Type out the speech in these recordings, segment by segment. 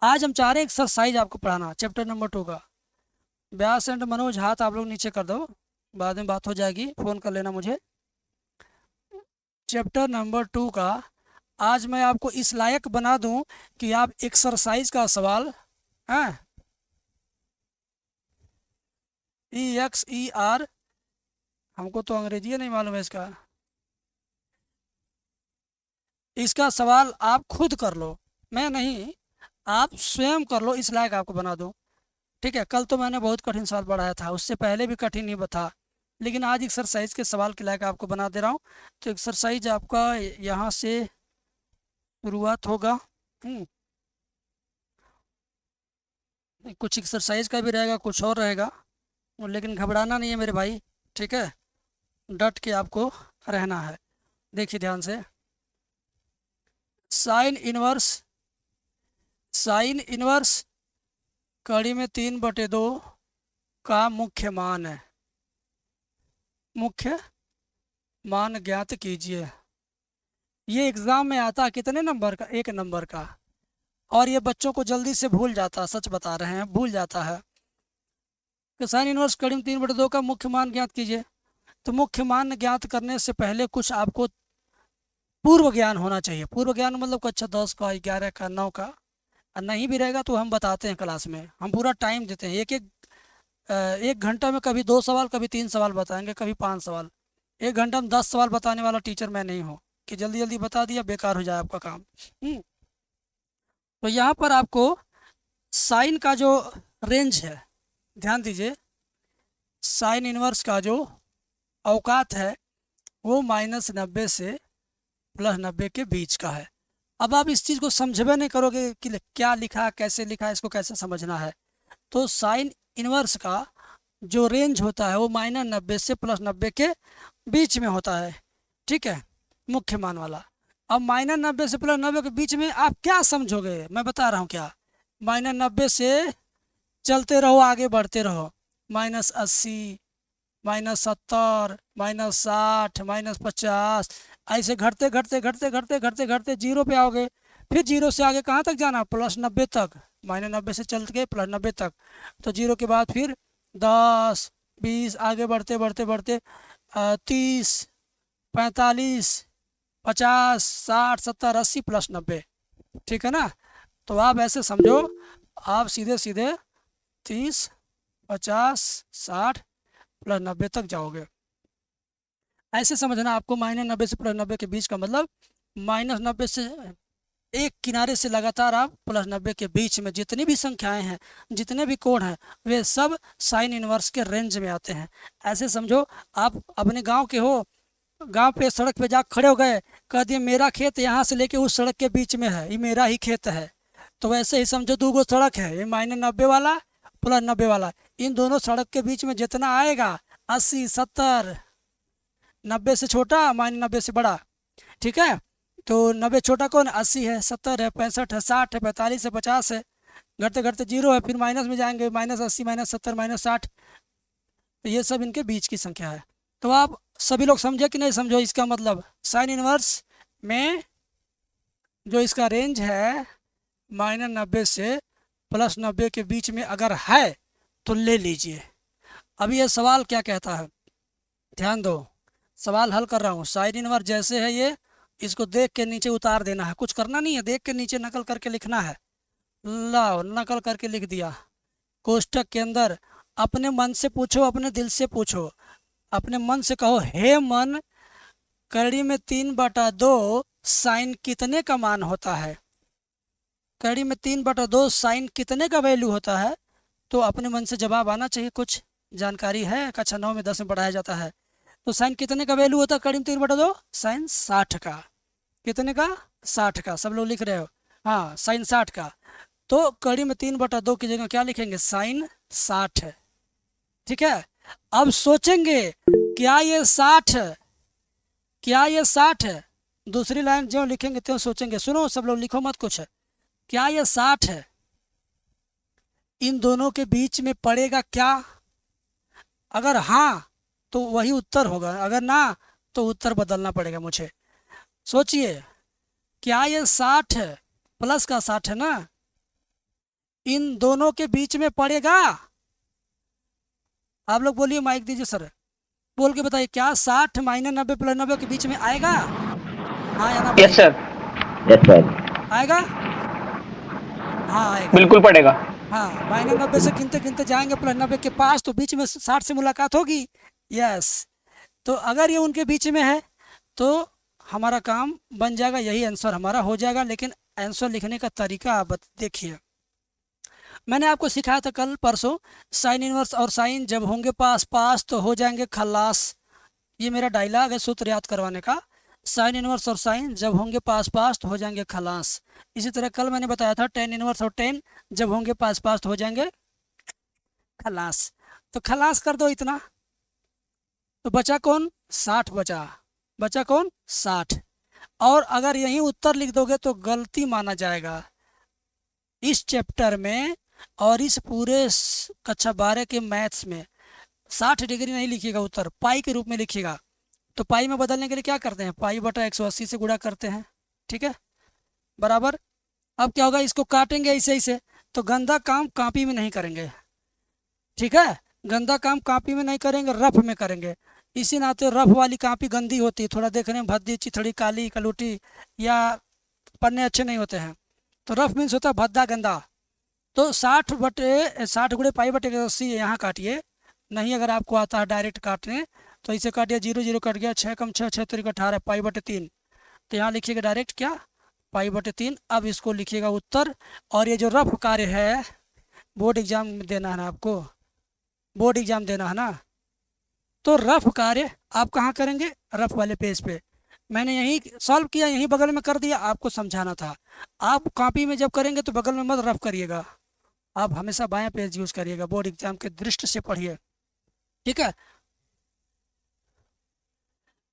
आज हम चाह रहे हैं एक्सरसाइज आपको पढ़ाना चैप्टर नंबर 2 का। व्यास एंड मनोज हाथ आप लोग नीचे कर दो, बाद में बात हो जाएगी, फ़ोन कर लेना मुझे। चैप्टर नंबर 2 का आज मैं आपको इस लायक बना दूं कि आप एक्सरसाइज का सवाल है EXER, हमको तो अंग्रेजी नहीं मालूम है इसका सवाल आप खुद कर लो, मैं नहीं, आप स्वयं कर लो, इस लायक आपको बना दूं। ठीक है, कल तो मैंने बहुत कठिन सवाल पढ़ाया था, उससे पहले भी कठिन ही था, लेकिन आज एक्सरसाइज के सवाल के लायक आपको बना दे रहा हूँ। तो एक्सरसाइज आपका यहाँ से शुरुआत होगा। कुछ एक्सरसाइज का भी रहेगा, कुछ और रहेगा, लेकिन घबराना नहीं है मेरे भाई, ठीक है, डट के आपको रहना है। देखिए ध्यान से, साइन इनवर्स कड़ी में 3/2 का मुख्य मान है। मुख्य मान ज्ञात कीजिए। ये एग्जाम में आता है कितने नंबर का? 1 नंबर का। और ये बच्चों को जल्दी से भूल जाता है, सच बता रहे हैं, भूल जाता है कि साइन इनवर्स कड़ी में 3/2 का मुख्य मान ज्ञात कीजिए। तो मुख्य मान ज्ञात करने से पहले कुछ आपको पूर्व ज्ञान होना चाहिए। पूर्व ज्ञान मतलब कक्षा 10 का, 11 का, 9 का। और नहीं भी रहेगा तो हम बताते हैं क्लास में, हम पूरा टाइम देते हैं। एक घंटा में कभी 2 सवाल, कभी 3 सवाल बताएंगे, कभी 5 सवाल। 1 घंटा में 10 सवाल बताने वाला टीचर मैं नहीं हूँ कि जल्दी जल्दी बता दिया बेकार हो जाए आपका काम। तो यहाँ पर आपको साइन का जो रेंज है, ध्यान दीजिए, साइन इनवर्स का जो औकात है वो -90 से +90 के बीच का है। अब आप इस चीज़ को समझबे नहीं करोगे कि क्या लिखा, कैसे लिखा, इसको कैसे समझना है। तो साइन इनवर्स का जो रेंज होता है वो -90 से +90 के बीच में होता है, ठीक है, मुख्य मान वाला। अब -90 से +90 के बीच में आप क्या समझोगे, मैं बता रहा हूँ क्या। -90 से चलते रहो, आगे बढ़ते रहो, -80, -70, -60, -50, ऐसे घटते घटते घटते घटते घटते घटते जीरो पे आओगे। फिर जीरो से आगे कहाँ तक जाना? +90 तक। -90 से चल के +90 तक, तो जीरो के बाद फिर 10, 20, आगे बढ़ते बढ़ते बढ़ते 30, 45, 50, 60, 70, 80, +90, ठीक है ना। तो आप ऐसे समझो, आप सीधे सीधे 30, 50, 60, +90 तक जाओगे। ऐसे समझना आपको, -90 से +90 के बीच का मतलब -90 से एक किनारे से लगातार आप +90 के बीच में जितनी भी संख्याएं हैं, जितने भी कोण हैं, वे सब साइन इनवर्स के रेंज में आते हैं। ऐसे समझो, आप अपने गांव के हो, गांव पे सड़क पे जा खड़े हो गए, कह दिए मेरा खेत यहाँ से लेके उस सड़क के बीच में है, ये मेरा ही खेत है। तो वैसे ही समझो, 2 गो सड़क है, ये -90 वाला, +90 वाला, इन दोनों सड़क के बीच में जितना आएगा 80, 70, 90 से छोटा, -90 से बड़ा, ठीक है। तो 90 छोटा कौन? 80 है, 70 है, 65 है, 60 है, 45 है, 50 है, घटते घटते जीरो है, फिर माइनस में जाएंगे, -80, -70, -60। तो ये सब इनके बीच की संख्या है। तो आप सभी लोग समझे कि नहीं समझो? इसका मतलब साइन इनवर्स में जो इसका रेंज है -90 से +90 के बीच में अगर है तो ले लीजिए। अब ये सवाल क्या कहता है, ध्यान दो, सवाल हल कर रहा हूँ। साइन इनवर्स जैसे है ये, इसको देख के नीचे उतार देना है, कुछ करना नहीं है, देख के नीचे नकल करके लिखना है। लाओ, नकल करके लिख दिया। कोष्टक के अंदर अपने मन से पूछो, अपने दिल से पूछो, अपने मन से कहो, हे मन, कड़ी में 3/2 साइन कितने का मान होता है? कड़ी में 3/2 साइन कितने का वैल्यू होता है? तो अपने मन से जवाब आना चाहिए। कुछ जानकारी है, कक्षा 9 में 10 में पढ़ाया जाता है। तो साइन कितने का वैल्यू होता है कड़ी में 3/2? साइन 60 का। कितने का? 60 का। सब लोग लिख रहे हो? हाँ, साइन 60 का। तो कड़ी में 3/2 की जगह क्या लिखेंगे? साइन 60 है, ठीक है। अब सोचेंगे, क्या ये 60 है? क्या ये 60 है? दूसरी लाइन जो लिखेंगे त्यों सोचेंगे। सुनो सब लोग, लिखो मत कुछ। क्या ये 60 है? इन दोनों के बीच में पड़ेगा क्या? अगर हाँ तो वही उत्तर होगा, अगर ना तो उत्तर बदलना पड़ेगा मुझे। सोचिए, क्या ये 60 है? प्लस का 60 है ना, इन दोनों के बीच में पड़ेगा? आप लोग बोलिए, माइक दीजिए सर, बोल के बताइए, क्या 60 माइनस 90 प्लस 90 के बीच में आएगा? हाँ या ना यस बताइए। सर। Yes sir. आएगा? हाँ आएगा। बिल्कुल पड़ेगा। हाँ, माइनस 90 से गिनते गिनते जाएंगे प्लस 90 के पास, तो बीच में 60 से मुलाकात होगी। यस। तो अगर ये उनके बीच में है तो हमारा काम बन जाएगा, यही आंसर हमारा हो जाएगा। लेकिन आंसर लिखने का तरीका आप देखिए, मैंने आपको सिखाया था कल परसों, साइन इनवर्स और साइन जब होंगे पास पास तो हो जाएंगे खल्लास। ये मेरा डायलॉग है सूत्र याद करवाने का। साइन इनवर्स और साइन जब होंगे पास पास तो हो जाएंगे खलास। इसी तरह कल मैंने बताया था टेन इनवर्स और टेन जब होंगे पास पास तो हो जाएंगे खलास। तो खलास कर दो इतना, तो बचा कौन? 60 बचा। बचा कौन? 60। और अगर यही उत्तर लिख दोगे तो गलती माना जाएगा इस चैप्टर में और इस पूरे कक्षा 12 के मैथ्स में। 60 डिग्री नहीं लिखिएगा, उत्तर पाई के रूप में लिखिएगा। तो पाई में बदलने के लिए क्या करते हैं? पाई बटा 180 से गुणा करते हैं, ठीक है, बराबर। अब क्या होगा, इसको काटेंगे ऐसे ऐसे, तो गंदा काम कॉपी में नहीं करेंगे, ठीक है, गंदा काम कॉपी में नहीं करेंगे, रफ में करेंगे। इसी नाते रफ वाली कॉपी गंदी होती है, थोड़ा देखने में भद्दी चिथड़ी काली कलूटी या पन्ने अच्छे नहीं होते हैं। तो रफ मीन्स होता है भद्दा गंदा। तो 60 बटे 60 गुणे पाई बटे 80 यहाँ काटिए। नहीं अगर आपको आता है डायरेक्ट काटने तो इसे काटिए, 0 0 कट गया, 6 कम 6 6 3 18 पाई बटे 3। तो यहाँ लिखिएगा डायरेक्ट क्या? पाई बटे 3। अब इसको लिखिएगा उत्तर। और ये जो रफ कार्य है, बोर्ड एग्जाम में देना है ना आपको, बोर्ड एग्जाम देना है ना, तो रफ कार्य आप कहाँ करेंगे? रफ वाले पेज पे। मैंने यही सॉल्व किया, यहीं बगल में कर दिया, आपको समझाना था। आप कॉपी में जब करेंगे तो बगल में मत रफ करिएगा, आप हमेशा बायां पेज यूज करिएगा, बोर्ड एग्जाम के दृष्टि से पढ़िए, ठीक है।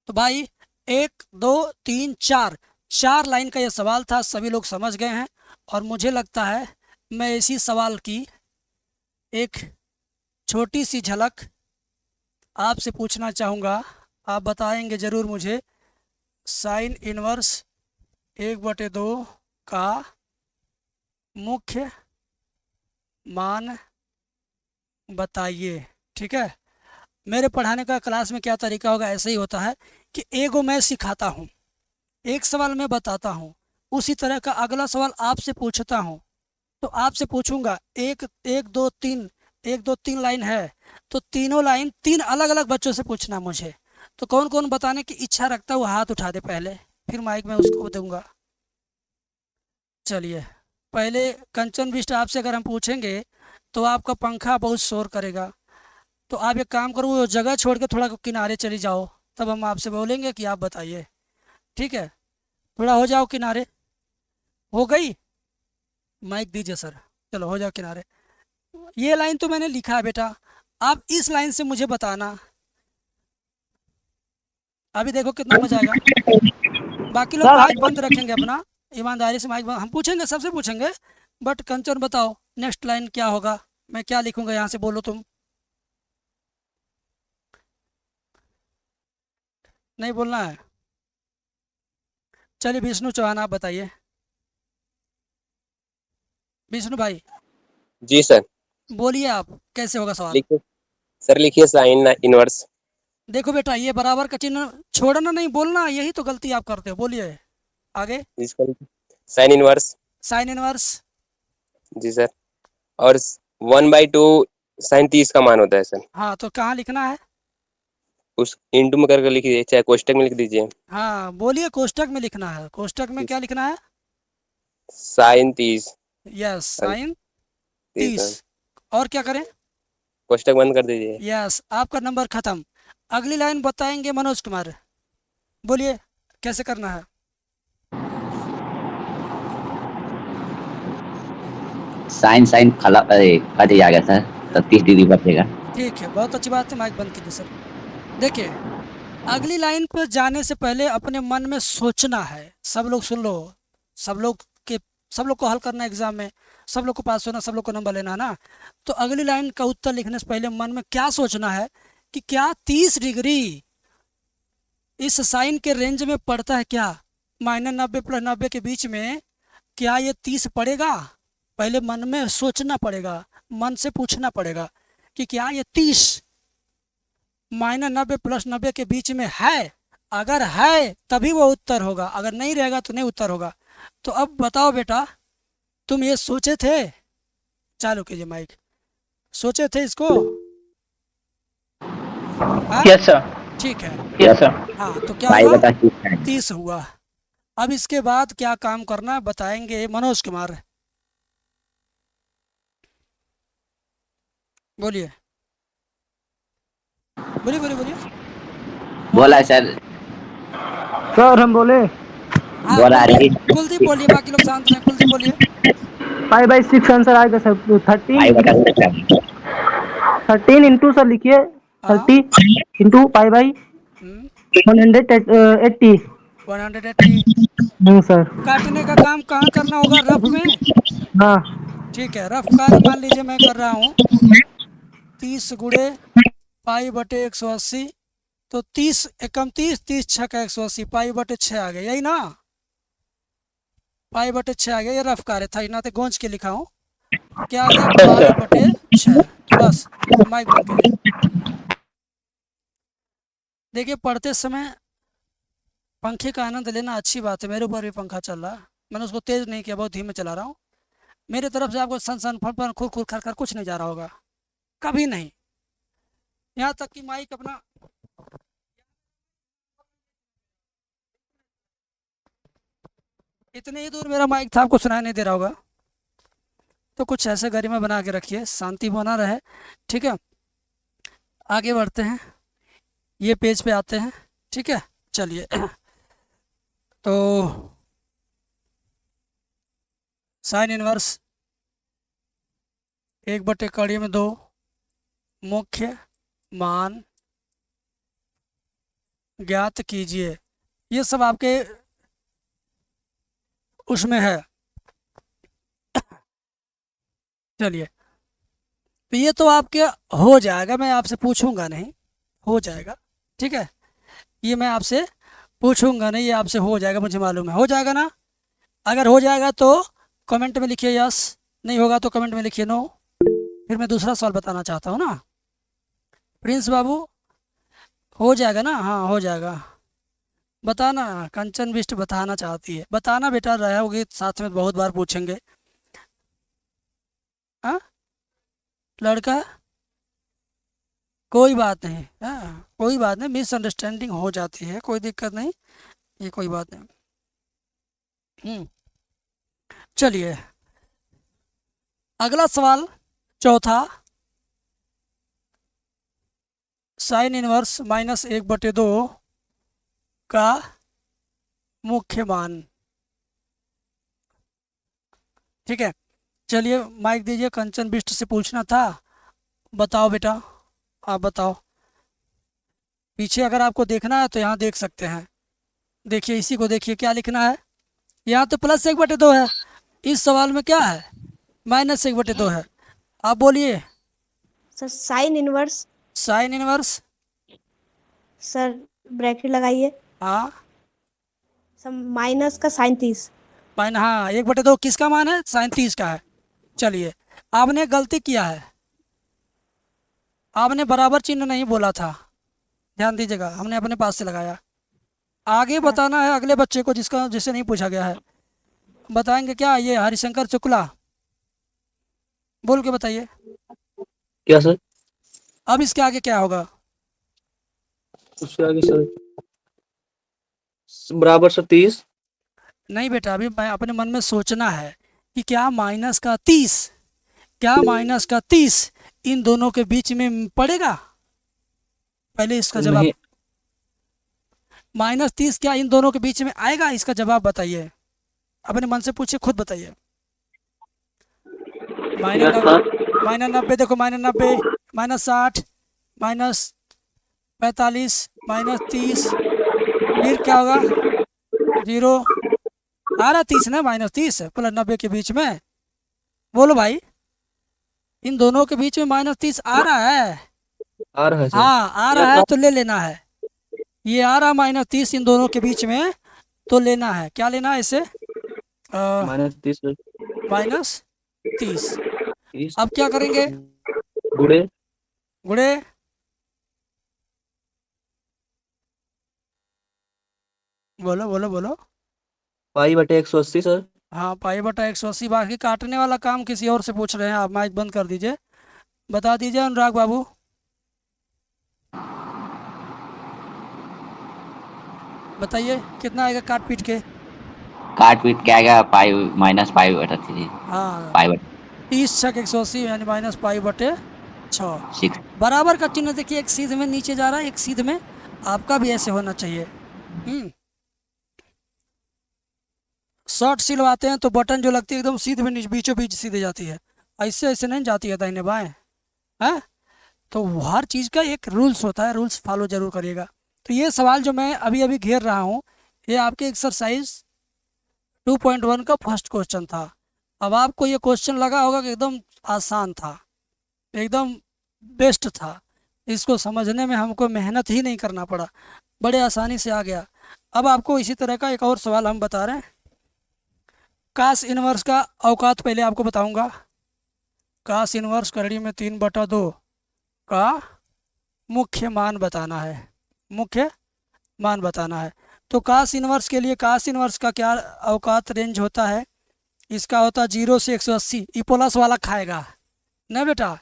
तो भाई 1 2 3 4 4 लाइन का ये सवाल था, सभी लोग समझ गए हैं। और मुझे लगता है मैं इसी सवाल की एक छोटी सी झलक आपसे पूछना चाहूँगा, आप बताएंगे ज़रूर मुझे। साइन इनवर्स 1/2 का मुख्य मान बताइए, ठीक है। मेरे पढ़ाने का क्लास में क्या तरीका होगा, ऐसे ही होता है कि एगो मैं सिखाता हूँ, एक सवाल मैं बताता हूँ, उसी तरह का अगला सवाल आपसे पूछता हूँ। तो आपसे पूछूंगा एक एक दो तीन, 1 2 3 लाइन है, तो तीनों लाइन 3 अलग अलग बच्चों से पूछना मुझे। तो कौन कौन बताने की इच्छा रखता है वो हाथ उठा दे पहले, फिर माइक में उसको दूंगा। चलिए, पहले कंचन बिष्ट आपसे अगर हम पूछेंगे तो आपका पंखा बहुत शोर करेगा, तो आप एक काम करो, वो जगह छोड़ के थोड़ा किनारे चली जाओ, तब हम आपसे बोलेंगे कि आप बताइए, ठीक है। थोड़ा हो जाओ किनारे। हो गई? माइक दीजिए सर। चलो हो जाओ किनारे। ये लाइन तो मैंने लिखा है बेटा, आप इस लाइन से मुझे बताना। अभी देखो कितना मजा आएगा। बाकी लोग माइक बंद रखेंगे अपना, ईमानदारी से माइक बंद, हम पूछेंगे सबसे पूछेंगे। बट कंचन बताओ नेक्स्ट लाइन क्या होगा, मैं क्या लिखूंगा यहाँ से, बोलो तुम। नहीं बोलना है? चलिए विष्णु चौहान आप बताइए। विष्णु भाई जी सर। बोलिए, आप कैसे होगा सवाल। लिखिए सर, लिखिए साइन इनवर्स। देखो बेटा, ये बराबर का चिन्ह छोड़ना नहीं, बोलना, यही तो गलती आप करते हो। बोलिए आगे। जिसका साइन इनवर्स। Sine inverse. जी सर। और 1/2 साइन 30 का मान होता है सर। हाँ, तो कहाँ लिखना है? उस इंटू में करके लिख दीजिए, चाहे कोष्टक में लिख दीजिए। हाँ बोलिए, कोष्टक में लिखना है। कोष्टक में क्या लिखना है? साइन 30। Yes, sine 30 30। और क्या करें? कोष्टक बंद कर दीजिए। यस, आपका नंबर खत्म। अगली लाइन बताएंगे मनोज कुमार, बोलिए कैसे करना है। साइन साइन खला कट जाएगा सर, तो 30 डिग्री बचेगा। ठीक है, बहुत अच्छी बात है, माइक बंद कीजिए सर। देखिए, अगली लाइन पर जाने से पहले अपने मन में सोचना है। सब लोग सुन लो, सब लोग के सब लोग को हल करना है एग्जाम में, सब लोग को पास होना, सब लोग को नंबर लेना है ना। तो अगली लाइन का उत्तर लिखने से पहले मन में क्या सोचना है कि क्या 30 डिग्री इस साइन के रेंज में पड़ता है क्या? -90 + 90 के बीच में क्या ये 30 पड़ेगा? पहले मन में सोचना पड़ेगा, मन से पूछना पड़ेगा कि क्या ये 30 माइनस 90 प्लस 90 के बीच में है। अगर है तभी वो उत्तर होगा, अगर नहीं रहेगा तो नहीं उत्तर होगा। तो अब बताओ बेटा, तुम ये सोचे थे? चालू कीजिए माइक। सोचे थे इसको? हाँ यस सर, ठीक है। Yes sir. हाँ तो क्या भाई हुआ? बता कितना है? 30 हुआ। अब इसके बाद क्या काम करना है बताएंगे मनोज कुमार। बोलिए बोलिए बोलिए बोलिए। बोला सर, सर हम बोले हाँ बोला रही कुलदीप बोलिए, बाकी लोग शांत रहें। कुलदीप बोलिए। 5/6 आंसर आएगा सर। भाई 13 बता कितना है? 13 इंटू सर लिखिए, हाँ 30 इंटू पाई 180। 180। सर। काटने का काम कहाँ करना होगा? रफ में। हाँ ठीक है, रफ कार्य मान लीजिए मैं कर रहा हूँ। 30 गुणे पाई बटे 180, तो 30 एकम 30, 30 छः का 180, पाई बटे 6 आ गया, यही ना? पाई बटे 6 आ गया। ये रफ कार्य था, ना तो गोंज के लिखा हूँ। क्या आ गया? पाई बटे 6। बस माइक बंद करिए। देखिए पढ़ते समय पंखे का आनंद लेना अच्छी बात है। मेरे ऊपर भी पंखा चल रहा है, मैंने उसको तेज़ नहीं किया, बहुत धीमे चला रहा हूँ। मेरे तरफ से आपको सन सन फन फन खुर खुर खर खर कुछ नहीं जा रहा होगा, कभी नहीं। यहाँ तक कि माइक अपना इतने ही दूर मेरा माइक था, आपको सुनाई नहीं दे रहा होगा। तो कुछ ऐसे गरिमा बना के रखिए, शांति बना रहे। ठीक है, आगे बढ़ते हैं, ये पेज पे आते हैं। ठीक है, चलिए। तो साइन इनवर्स 1/2 मुख्य मान ज्ञात कीजिए। ये सब आपके उसमें है। चलिए, तो ये तो आपके हो जाएगा, मैं आपसे पूछूंगा नहीं, हो जाएगा। ठीक है, ये मैं आपसे पूछूंगा नहीं, ये आपसे हो जाएगा, मुझे मालूम है हो जाएगा ना। अगर हो जाएगा तो कमेंट में लिखिए यस, नहीं होगा तो कमेंट में लिखिए नो। फिर मैं दूसरा सवाल बताना चाहता हूँ ना। प्रिंस बाबू हो जाएगा ना? हाँ हो जाएगा। बताना, कंचन बिष्ट बताना चाहती है, बताना बेटा, रहोगे साथ में बहुत बार पूछेंगे। हाँ लड़का, कोई बात नहीं, हाँ कोई बात नहीं, मिसअंडरस्टैंडिंग हो जाती है, कोई दिक्कत नहीं, ये कोई बात नहीं। चलिए अगला सवाल, चौथा, साइन इनवर्स -1/2 का मुख्य मान। ठीक है, चलिए माइक दीजिए, कंचन बिष्ट से पूछना था। बताओ बेटा, आप बताओ। पीछे अगर आपको देखना है तो यहाँ देख सकते हैं, देखिए इसी को देखिए, क्या लिखना है? यहाँ तो +1/2 है, इस सवाल में क्या है? -1/2 है। आप बोलिए। Sir sign inverse, sine inverse, sir bracket लगाइए, हाँ सर माइनस का साइन 30। माइन, हाँ 1/2 किसका मान है? साइन 30 का है। चलिए, आपने गलती किया है, आपने बराबर चिन्ह नहीं बोला था, ध्यान दीजिएगा, हमने अपने पास से लगाया। आगे बताना है अगले बच्चे को जिसका जिसे नहीं पूछा गया है। बताएंगे क्या? ये हरिशंकर शुक्ला, बोल के बताइए। क्या सर? अब इसके आगे क्या होगा? उसके आगे सर बराबर सर 30। नहीं बेटा, अभी मैं अपने मन में सोचना है कि क्या माइनस का 30, क्या माइनस का 30 इन दोनों के बीच में पड़ेगा? पहले इसका जवाब, नहीं, -30 क्या इन दोनों के बीच में आएगा? इसका जवाब बताइए, अपने मन से पूछिए, खुद बताइए। -90 देखो, -90, -60, -45, -30, फिर क्या होगा? 0 आ रहा 30 ना, -30 प्लस 90 के बीच में। बोलो भाई, इन दोनों के बीच में -30 आ रहा है? आ रहा है सर। हाँ आ रहा है तो ले लेना है, ये आ रहा -30 इन दोनों के बीच में, तो लेना है। क्या लेना है इसे? -30 सर। माइनस 30। 30 अब क्या करेंगे? गुणे गुणे बोलो बोलो बोलो। पाई बटे 180 सर। हाँ, पाई बटा 180। बाकी काटने वाला काम किसी और से पूछ रहे हैं आप, माइक बंद कर दीजिए। बता दीजिए अनुराग बाबू। बताइए कितना आएगा काट पीट के? काट पीट के आएगा पाई माइनस पाई बटा 3 हाँ, पाई बटा 30 छक 180 यानी माइनस पाई बटे 6। 6। बराबर का चिन्ह देखिए, एक सीध में नीचे जा रहा है, एक सीध में। आपका भी ऐसे होना चाहिए। शॉर्ट सिलवाते हैं तो बटन जो लगती है एकदम सीध में बीचों बीच सीधे जाती है, ऐसे ऐसे नहीं जाती है दाहिने बाएं। है तो हर चीज़ का एक रूल्स होता है, रूल्स फॉलो जरूर करिएगा। तो ये सवाल जो मैं अभी अभी घेर रहा हूँ, ये आपके एक्सरसाइज 2.1 का फर्स्ट क्वेश्चन था। अब आपको ये क्वेश्चन लगा होगा कि एकदम आसान था, एकदम बेस्ट था, इसको समझने में हमको मेहनत ही नहीं करना पड़ा, बड़े आसानी से आ गया। अब आपको इसी तरह का एक और सवाल हम बता रहे हैं। कास इनवर्स का औकात पहले आपको बताऊंगा। कास इनवर्स करड़ी में 3/2 का मुख्य मान बताना है, मुख्य मान बताना है। तो कास इनवर्स के लिए कास इनवर्स का क्या औकात रेंज होता है? इसका होता है 0 से 180। ई प्लस वाला खाएगा ना बेटा?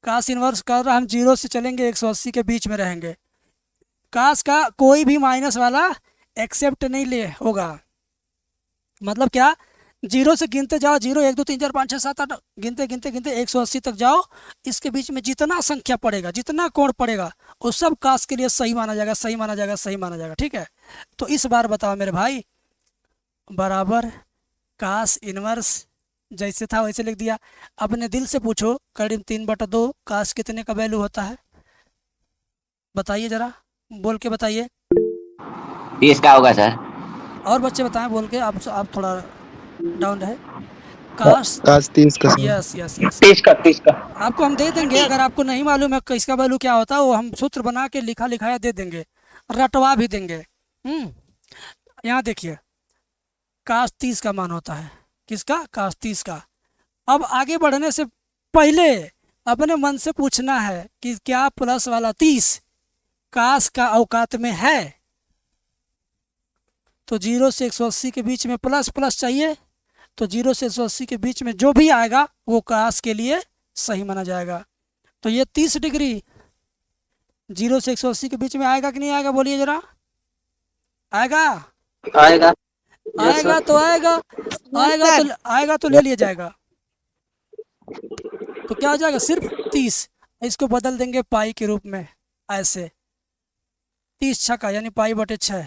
कास इनवर्स कर रहा, हम 0 से चलेंगे 180 के बीच में रहेंगे। कास का कोई भी माइनस वाला एक्सेप्ट नहीं ले होगा। मतलब क्या? 0 से गिनते जाओ, 0 1 2 3 4 5 6 7 8 गिनते गिनते गिनते 180 तक जाओ। इसके बीच में जितना संख्या पड़ेगा, जितना कोण पड़ेगा, वो सब कास के लिए सही माना जाएगा, सही माना जाएगा, सही माना जाएगा। ठीक है, तो इस बार बताओ मेरे भाई, बराबर कास इनवर्स जैसे था वैसे लिख दिया। अपने दिल से पूछो, करीब 3/2 कास कितने का वैल्यू होता है? बताइए जरा, बोल के बताइए। 30 का होगा सर। और बच्चे बताएं बोल के। आप थोड़ा डाउन रहे। कास काश 30 का यस यस यस 30 का आपको हम दे देंगे। अगर आपको नहीं मालूम है इसका वैल्यू क्या होता है, वो हम सूत्र बना के लिखा लिखाया दे देंगे, रटवा भी देंगे। यहाँ देखिए, काश 30 का मान होता है। किसका? काश 30 का। अब आगे बढ़ने से पहले अपने मन से पूछना है कि क्या प्लस वाला 30 काश का औकात में है? तो 0 से 180 के बीच में प्लस प्लस चाहिए, तो 0 से 180 के बीच में जो भी आएगा वो काश के लिए सही माना जाएगा। तो ये 30 डिग्री 0 से 180 के बीच में आएगा कि नहीं आएगा? बोलिए जरा। आएगा? आएगा। आएगा तो आएगा, आएगा तो ले लिया जाएगा। तो क्या हो जाएगा? सिर्फ 30। इसको बदल देंगे पाई के रूप में, ऐसे 30 छक्का यानी पाई बटे 6।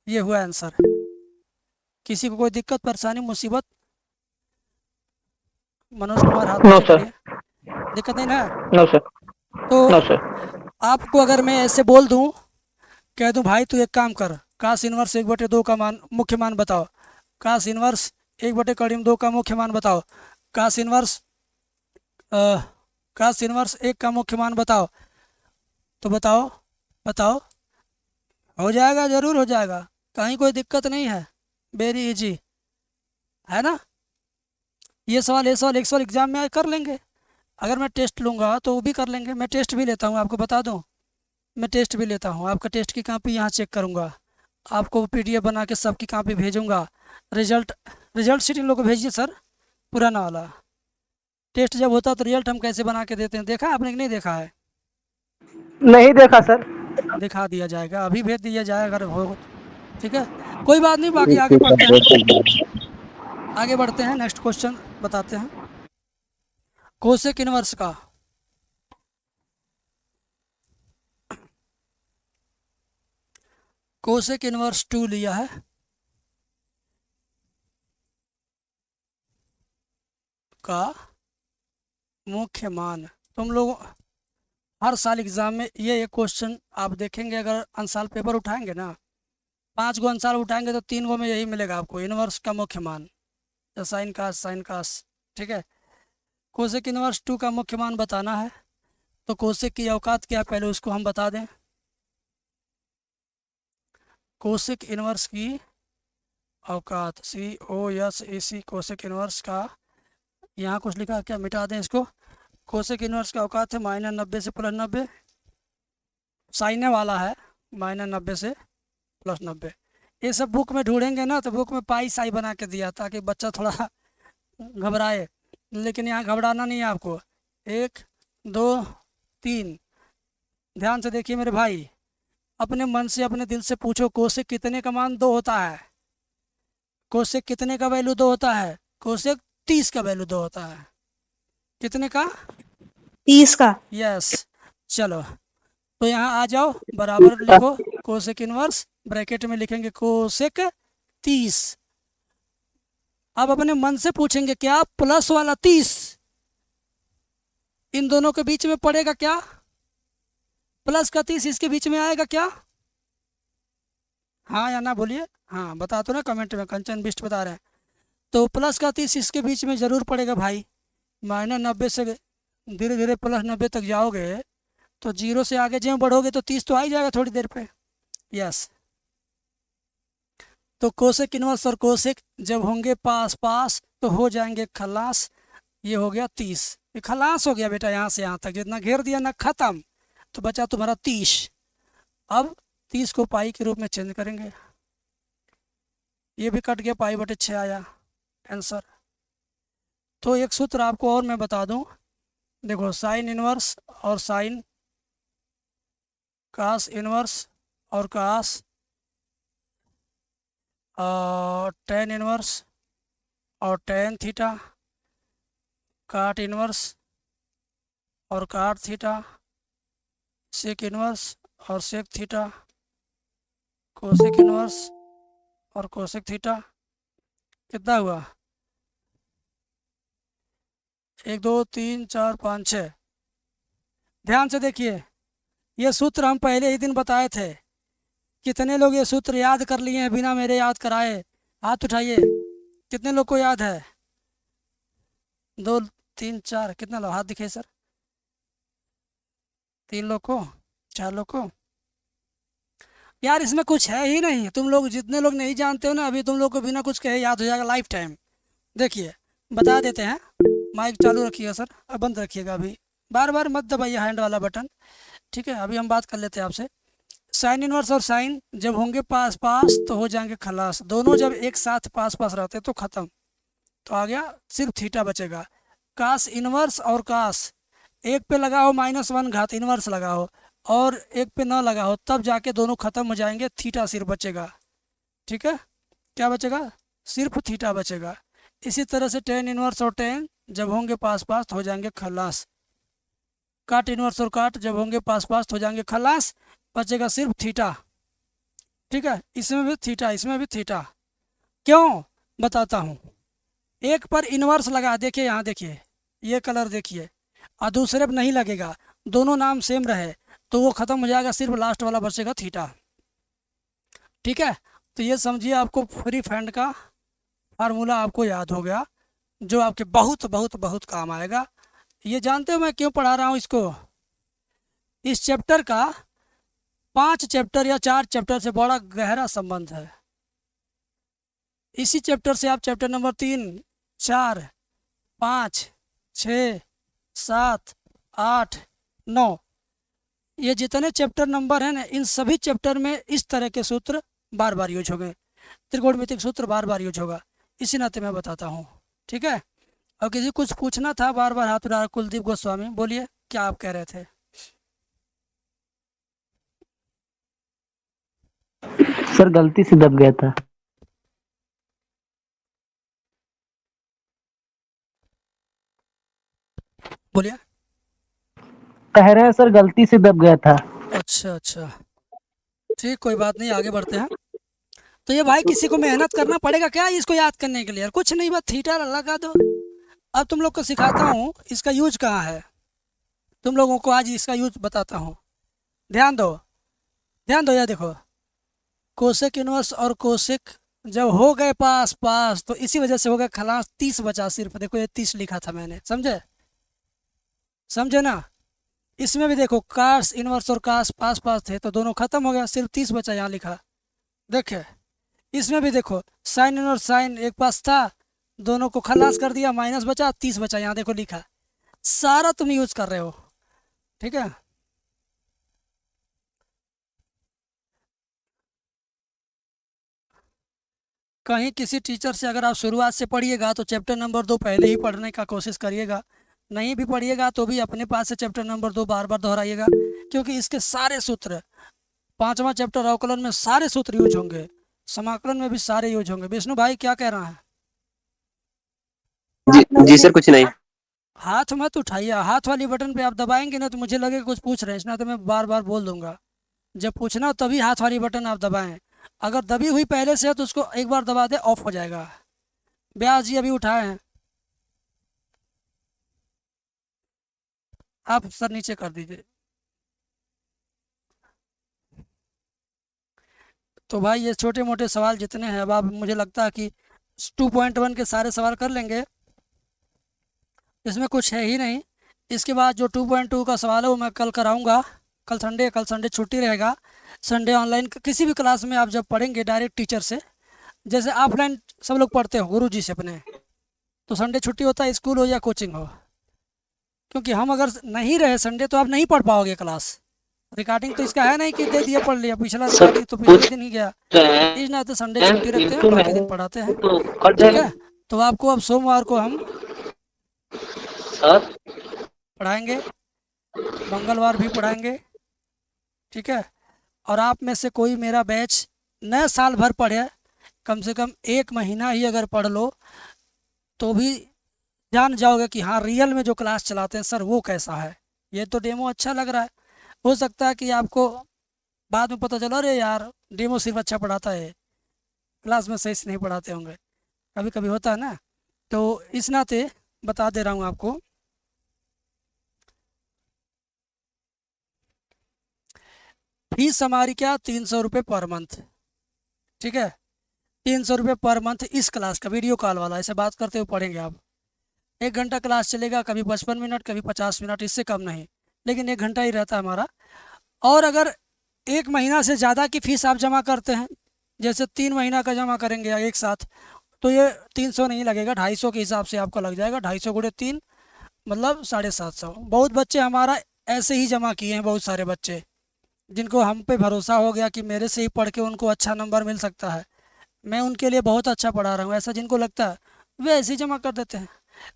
ये हुआ आंसर। किसी को कोई दिक्कत परेशानी मुसीबत? मनोज कुमार हाथ नो ऊंचा सर। करिए। दिक्कत नहीं ना? No sir. तो नो सर। आपको अगर मैं ऐसे बोल दूं, कह दूं भाई तू एक काम कर, काश इनवर्स 1/2 का मान मुख्य मान बताओ, काश इनवर्स 1/2 का मुख्य मान बताओ, काश इनवर्स काश इनवर्स 1 का मुख्य मान बताओ, तो बताओ बताओ। हो जाएगा, जरूर हो जाएगा, कहीं कोई दिक्कत नहीं है, वेरी इजी है ना? ये सवाल एक सवाल एग्जाम में कर लेंगे। अगर मैं टेस्ट लूँगा तो वो भी कर लेंगे। मैं टेस्ट भी लेता हूँ, आपको बता दूँ, मैं टेस्ट भी लेता हूँ। आपका टेस्ट की कॉपी यहाँ चेक करूँगा, आपको PDF बना के सबकी कॉपी भेजूँगा। रिजल्ट शीट इन लोगों को भेजिए सर, पुराना वाला। टेस्ट जब होता तो रिजल्ट हम कैसे बना के देते हैं, देखा है आपने कि नहीं देखा है? नहीं देखा सर। दिखा दिया जाएगा, अभी भेज दिया जाए अगर हो। ठीक है, कोई बात नहीं। बाकी आगे बढ़ते हैं, आगे बढ़ते हैं, नेक्स्ट क्वेश्चन बताते हैं। कोसेक इनवर्स का कोसेक इनवर्स 2 लिया है। का मुख्य मान, तुम लोग हर साल एग्जाम में ये एक क्वेश्चन आप देखेंगे। अगर अंसाल पेपर उठाएंगे ना, 5 गो अंसाल उठाएंगे तो 3 गो में यही मिलेगा आपको, इनवर्स का मुख्य मान, या साइन कास। ठीक है, कोसेक इनवर्स 2 का मुख्य मान बताना है। तो कोसेक की औकात क्या है पहले उसको हम बता दें। कोसेक इनवर्स की औकात COSEC, कोसेक इनवर्स का यहाँ कुछ लिखा है क्या, मिटा दें इसको। कोसेक इनवर्स का औकात है -90 से +90, साइने वाला है -90 से +90। ये सब बुक में ढूंढेंगे ना तो बुक में पाई साई बना के दिया ताकि बच्चा थोड़ा घबराए, लेकिन यहाँ घबराना नहीं है आपको। 1 2 3, ध्यान से देखिए मेरे भाई, अपने मन से अपने दिल से पूछो कोसेक कितने का मान 2 होता है, कोसेक कितने का वैल्यू 2 होता है, कोसेक 30 का वैल्यू 2 होता है। कितने का? 30 का। यस। चलो तो यहाँ आ जाओ, बराबर लिखो कोसेक इनवर्स, ब्रैकेट में लिखेंगे कोसेक 30। अब अपने मन से पूछेंगे क्या प्लस वाला 30 इन दोनों के बीच में पड़ेगा क्या, प्लस का 30 इसके बीच में आएगा क्या? हाँ या ना बोलिए। हाँ बता तो ना कमेंट में, कंचन बिष्ट बता रहे हैं। तो प्लस का 30 इसके बीच में ज़रूर पड़ेगा भाई। -90 से धीरे धीरे +90 तक जाओगे तो 0 से आगे जब बढ़ोगे तो 30 तो आ ही जाएगा थोड़ी देर पे। यस। तो कोसेक इनवर्स और कोसेक जब होंगे पास पास तो हो जाएंगे खलास। ये हो गया 30, ये खलास हो गया बेटा, यहाँ से यहाँ तक जितना घेर दिया ना खत्म, तो बचा तुम्हारा 30। अब 30 को पाई के रूप में चेंज करेंगे, ये भी कट गया, पाई/6 आया आंसर। तो एक सूत्र आपको और मैं बता दूं, देखो साइन इनवर्स और साइन, कास इनवर्स और कास, टेन इनवर्स और टेन थीटा, काट इनवर्स और काट थीटा, सेक इनवर्स और सेक थीटा, कोसेक इनवर्स और कोसेक थीटा। कितना हुआ? 1 2 3 4 5 6। ध्यान से देखिए, ये सूत्र हम पहले ही दिन बताए थे। कितने लोग ये सूत्र याद कर लिए हैं बिना मेरे याद कराए? हाथ उठाइए, कितने लोग को याद है? 2 3 4, कितना लोग हाथ दिखे सर? 3 लोग को, 4 लोग को। यार इसमें कुछ है ही नहीं, तुम लोग जितने लोग नहीं जानते हो ना, अभी तुम लोग को बिना कुछ कहे याद हो जाएगा लाइफ टाइम। देखिए बता देते हैं, माइक चालू रखिएगा सर, अब बंद रखिएगा, अभी बार बार मत दबाइए हैंड वाला बटन, ठीक है? अभी हम बात कर लेते हैं आपसे। साइन इनवर्स और साइन जब होंगे पास पास तो हो जाएंगे खलास, दोनों जब एक साथ पास पास रहते तो ख़त्म, तो आ गया सिर्फ थीटा बचेगा। कास इनवर्स और कास, एक पे लगाओ -1 घात इनवर्स लगाओ और एक पे ना लगाओ, तब जाके दोनों ख़त्म हो जाएंगे, थीटा सिर्फ बचेगा। ठीक है, क्या बचेगा? सिर्फ थीटा बचेगा। इसी तरह से टेन इनवर्स और टेन जब होंगे पास पास तो हो जाएंगे खलास, काट इनवर्स और काट जब होंगे पास पास तो हो जाएंगे खलास, बचेगा सिर्फ थीटा। ठीक है, इसमें भी थीटा, इसमें भी थीटा। क्यों बताता हूँ। एक पर इनवर्स लगा, देखिए यहाँ देखिए, ये कलर देखिए, और दूसरे पर नहीं लगेगा, दोनों नाम सेम रहे तो वो ख़त्म हो जाएगा, सिर्फ लास्ट वाला बचेगा थीटा। ठीक है, तो ये समझिए आपको फ्री फंड का फार्मूला आपको याद हो गया, जो आपके बहुत बहुत बहुत काम आएगा। ये जानते हो मैं क्यों पढ़ा रहा हूँ इसको? इस चैप्टर का 5 चैप्टर या 4 चैप्टर से बड़ा गहरा संबंध है। इसी चैप्टर से आप चैप्टर नंबर 3, 4, 5, 6, 7, 8, 9, ये जितने चैप्टर नंबर हैं ना, इन सभी चैप्टर में इस तरह के सूत्र बार बार यूज हो गए, त्रिकोणमितिक सूत्र बार बार यूज होगा, इसी नाते मैं बताता हूँ। ठीक है, और किसी कुछ पूछना था बार बार हाथ उठा, कुलदीप गोस्वामी बोलिए, क्या आप कह रहे थे? सर गलती से दब गया था। बोलिए। कह रहे हैं सर गलती से दब गया था। अच्छा अच्छा, ठीक, कोई बात नहीं, आगे बढ़ते हैं। तो ये भाई किसी को मेहनत करना पड़ेगा क्या इसको याद करने के लिए? यार कुछ नहीं, बस थीटा लगा दो। अब तुम लोग को सिखाता हूँ इसका यूज कहाँ है, तुम लोगों को आज इसका यूज बताता हूँ। ध्यान दो, ध्यान दो, यार देखो, कोसेक इनवर्स और कोसेक जब हो गए पास पास तो इसी वजह से हो गया खलास, 30 बचा सिर्फ। देखो ये 30 लिखा था मैंने, समझे? समझे ना? इसमें भी देखो कास इनवर्स और कास पास पास थे तो दोनों खत्म हो गया, सिर्फ 30 बचा, यहाँ लिखा। देखे इसमें भी देखो साइन इनवर्स साइन एक पास था दोनों को खलास कर दिया, माइनस बचा, 30 बचा, यहाँ देखो लिखा है। सारा तुम यूज कर रहे हो, ठीक है। कहीं किसी टीचर से अगर आप शुरुआत से पढ़िएगा तो चैप्टर नंबर 2 पहले ही पढ़ने का कोशिश करिएगा, नहीं भी पढ़िएगा तो भी अपने पास से चैप्टर नंबर 2 बार बार दोहराइएगा, क्योंकि इसके सारे सूत्र 5वां चैप्टर अवकलन में सारे सूत्र यूज होंगे, समाकलन में भी सारे यूज होंगे। विष्णु भाई क्या कह रहा है? जी सर, कुछ नहीं। हाथ मत उठाइए, हाथ वाली बटन पे आप दबाएंगे ना तो मुझे लगेगा कुछ पूछ रहे हैं, इसलिए तो मैं बार बार बोल दूंगा। जब पूछना हो तभी हाथ वाली बटन आप दबाएं, अगर दबी हुई पहले से है तो उसको एक बार दबा दे, ऑफ हो जाएगा। ब्यास जी अभी उठाए हैं, आप सर नीचे कर दीजिए। तो भाई ये छोटे मोटे सवाल जितने हैं, अब आप मुझे लगता है कि 2.1 के सारे सवाल कर लेंगे, इसमें कुछ है ही नहीं। इसके बाद जो 2.2 का सवाल है वो मैं कल कराऊंगा, कल संडे छुट्टी रहेगा। संडे ऑनलाइन किसी भी क्लास में आप जब पढ़ेंगे डायरेक्ट टीचर से, जैसे ऑफलाइन सब लोग पढ़ते हो गुरु जी से अपने, तो संडे छुट्टी होता है, स्कूल हो या कोचिंग हो, क्योंकि हम अगर नहीं रहे संडे तो आप नहीं पढ़ पाओगे क्लास। रिकॉर्डिंग तो इसका है नहीं कि दे दिया पढ़ लिया, पिछला रिकॉर्डिंग तो पिछले दिन ही गया, इस ना तो संडे छुट्टी रखते हैं, बाकी दिन पढ़ाते हैं, तो कर ठीक है। देंगे तो आपको अब सोमवार को हम सर। पढ़ाएंगे, मंगलवार भी पढ़ाएंगे, ठीक है। और आप में से कोई मेरा बैच नए साल भर पढ़े, कम से कम 1 महीना ही अगर पढ़ लो तो भी जान जाओगे कि हाँ रियल में जो क्लास चलाते हैं सर वो कैसा है। ये तो डेमो अच्छा लग रहा है, हो सकता है कि आपको बाद में पता चला अरे यार डेमो सिर्फ अच्छा पढ़ाता है, क्लास में सही से नहीं पढ़ाते होंगे, कभी कभी होता है ना। तो इस नाते बता दे रहा हूँ आपको, फीस हमारी क्या 300 रुपये पर मंथ, ठीक है। 300 रुपये पर मंथ इस क्लास का, वीडियो कॉल वाला, ऐसे बात करते हुए पढ़ेंगे आप। 1 घंटा क्लास चलेगा, कभी 55 मिनट, कभी 50 मिनट, इससे कम नहीं, लेकिन 1 घंटा ही रहता है हमारा। और अगर 1 महीना से ज़्यादा की फ़ीस आप जमा करते हैं, जैसे 3 महीना का जमा करेंगे या एक साथ, तो ये 300 नहीं लगेगा, 250 के हिसाब से आपका लग जाएगा। 250 गुणे 3 मतलब 750। बहुत बच्चे हमारा ऐसे ही जमा किए हैं, बहुत सारे बच्चे जिनको हम पे भरोसा हो गया कि मेरे से ही पढ़ के उनको अच्छा नंबर मिल सकता है, मैं उनके लिए बहुत अच्छा पढ़ा रहा हूँ, ऐसा जिनको लगता है वे ऐसे ही जमा कर देते हैं।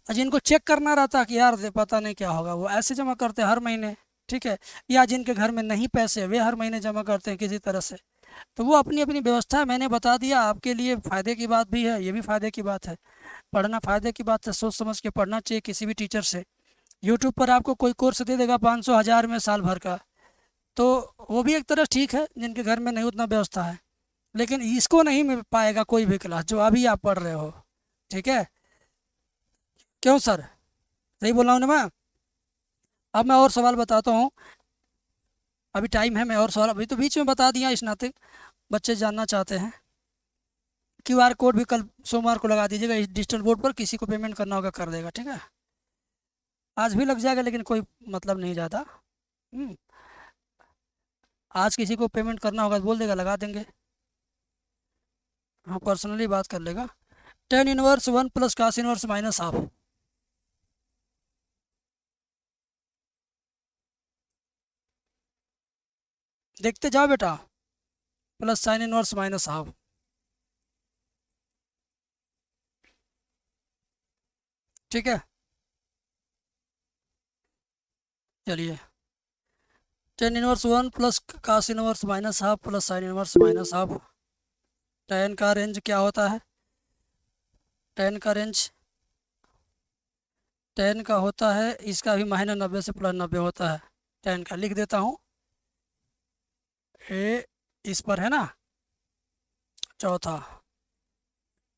और जिनको चेक करना रहता है कि यार पता नहीं क्या होगा, वो ऐसे जमा करते हैं हर महीने, ठीक है। या जिनके घर में नहीं पैसे, वे हर महीने जमा करते हैं किसी तरह से। तो वो अपनी अपनी व्यवस्था है, मैंने बता दिया, आपके लिए फ़ायदे की बात भी है, ये भी फ़ायदे की बात है। पढ़ना फ़ायदे की बात है, सोच समझ के पढ़ना चाहिए किसी भी टीचर से। यूट्यूब पर आपको कोई कोर्स दे देगा 500 1000 में साल भर का, तो वो भी एक तरह ठीक है जिनके घर में नहीं उतना व्यवस्था है, लेकिन इसको नहीं मिल पाएगा कोई भी क्लास जो अभी आप पढ़ रहे हो, ठीक है। क्यों सर, सही बोल रहा हूँ ना मैं? अब मैं और सवाल बताता हूँ, अभी टाइम है, मैं और सवाल अभी तो बीच में बता दिया, इस नाते बच्चे जानना चाहते हैं। QR कोड भी कल सोमवार को लगा दीजिएगा इस डिजिटल बोर्ड पर, किसी को पेमेंट करना होगा कर देगा, ठीक है। आज भी लग जाएगा लेकिन कोई मतलब नहीं ज़्यादा। आज किसी को पेमेंट करना होगा तो बोल देगा, लगा देंगे, हाँ पर्सनली बात कर लेगा। tan इनवर्स 1 + cos इनवर्स -½ देखते जाओ बेटा, प्लस sin इनवर्स -½ ठीक है। चलिए, tan inverse 1 + cos inverse -½ plus sin inverse -½ tan का रेंज क्या होता है? tan का रेंज, tan का होता है, इसका भी -90 से +90 होता है। tan का लिख देता हूँ, ए इस पर है ना, चौथा